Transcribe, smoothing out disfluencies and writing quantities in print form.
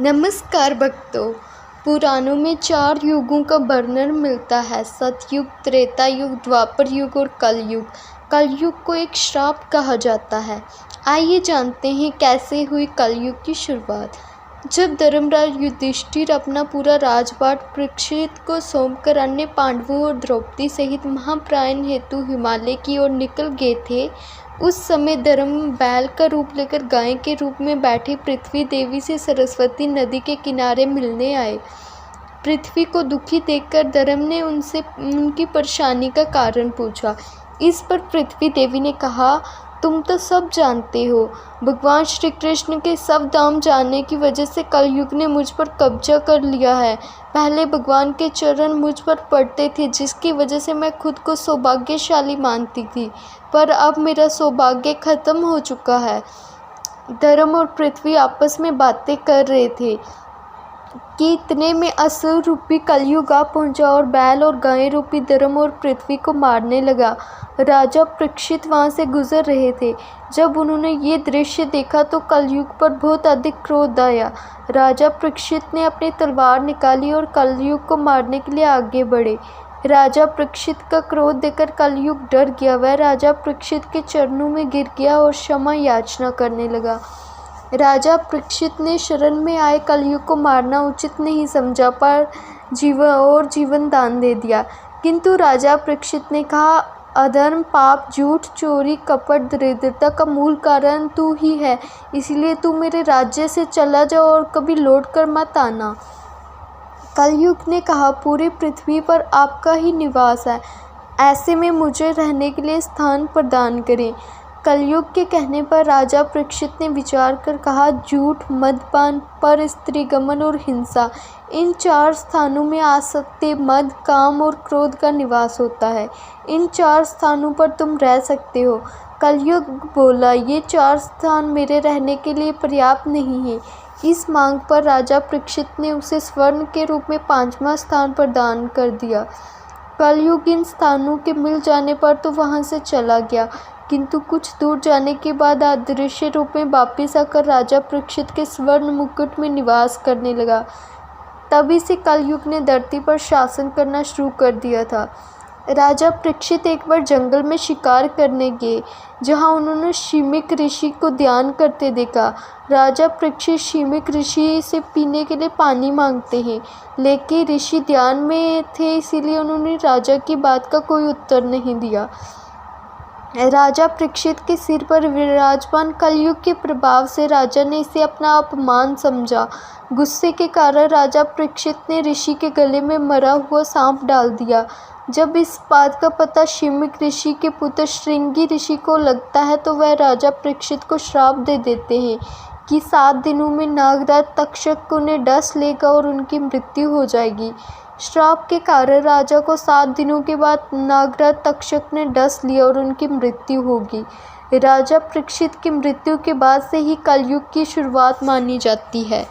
नमस्कार भक्तों। पुराणों में 4 युगों का वर्णन मिलता है, सतयुग, त्रेता युग, द्वापर युग और कलयुग। कलयुग को एक श्राप कहा जाता है। आइए जानते हैं कैसे हुई कलयुग की शुरुआत। जब धर्मराज युधिष्ठिर अपना पूरा राजपाट परीक्षित को सौंपकर अन्य पांडवों और द्रौपदी सहित महाप्रयाण हेतु हिमालय की ओर निकल गए थे, उस समय धर्म बैल का रूप लेकर गाय के रूप में बैठी पृथ्वी देवी से सरस्वती नदी के किनारे मिलने आए। पृथ्वी को दुखी देखकर धर्म ने उनसे उनकी परेशानी का कारण पूछा। इस पर पृथ्वी देवी ने कहा, तुम तो सब जानते हो, भगवान श्री कृष्ण के सब दाम जानने की वजह से कलयुग ने मुझ पर कब्जा कर लिया है। पहले भगवान के चरण मुझ पर पड़ते थे, जिसकी वजह से मैं खुद को सौभाग्यशाली मानती थी, पर अब मेरा सौभाग्य खत्म हो चुका है। धर्म और पृथ्वी आपस में बातें कर रहे थे कि इतने में असुर रूपी कलयुग आ पहुंचा और बैल और गाय रूपी धर्म और पृथ्वी को मारने लगा। राजा परीक्षित वहां से गुजर रहे थे। जब उन्होंने ये दृश्य देखा तो कलयुग पर बहुत अधिक क्रोध आया। राजा परीक्षित ने अपनी तलवार निकाली और कलयुग को मारने के लिए आगे बढ़े। राजा परीक्षित का क्रोध देखकर कलयुग डर गया। वह राजा परीक्षित के चरणों में गिर गया और क्षमा याचना करने लगा। राजा परीक्षित ने शरण में आए कलयुग को मारना उचित नहीं समझा, पर जीवन दान दे दिया। किंतु राजा परीक्षित ने कहा, अधर्म, पाप, झूठ, चोरी, कपट, दरिद्रता का मूल कारण तू ही है, इसलिए तू मेरे राज्य से चला जा और कभी लौट कर मत आना। कलयुग ने कहा, पूरी पृथ्वी पर आपका ही निवास है, ऐसे में मुझे रहने के लिए स्थान प्रदान करें। कलयुग के कहने पर राजा परीक्षित ने विचार कर कहा, झूठ, मदपान, पर स्त्री गमन और हिंसा, इन 4 स्थानों में आसक्ति, मद, काम और क्रोध का निवास होता है। इन 4 स्थानों पर तुम रह सकते हो। कलयुग बोला, ये 4 स्थान मेरे रहने के लिए पर्याप्त नहीं है। इस मांग पर राजा परीक्षित ने उसे स्वर्ण के रूप में 5वां स्थान प्रदान कर दिया। कलयुग इन स्थानों के मिल जाने पर तो वहां से चला गया, किंतु कुछ दूर जाने के बाद अदृश्य रूप में वापिस आकर राजा परीक्षित के स्वर्ण मुकुट में निवास करने लगा। तभी से कलयुग ने धरती पर शासन करना शुरू कर दिया था। राजा परीक्षित एक बार जंगल में शिकार करने गए, जहां उन्होंने शिमिक ऋषि को ध्यान करते देखा। राजा परीक्षित शिमिक ऋषि से पीने के लिए पानी मांगते हैं, लेकिन ऋषि ध्यान में थे, इसीलिए उन्होंने राजा की बात का कोई उत्तर नहीं दिया। राजा परीक्षित के सिर पर विराजमान कलयुग के प्रभाव से राजा ने इसे अपना अपमान समझा। गुस्से के कारण राजा परीक्षित ने ऋषि के गले में मरा हुआ सांप डाल दिया। जब इस बात का पता शिमिक ऋषि के पुत्र श्रृंगी ऋषि को लगता है तो वह राजा परीक्षित को श्राप दे देते हैं कि 7 दिनों में नागराज तक्षक उन्हें डस लेगा और उनकी मृत्यु हो जाएगी। श्राप के कारण राजा को 7 दिनों के बाद नागराज तक्षक ने डस लिया और उनकी मृत्यु होगी। राजा परीक्षित की मृत्यु के बाद से ही कलयुग की शुरुआत मानी जाती है।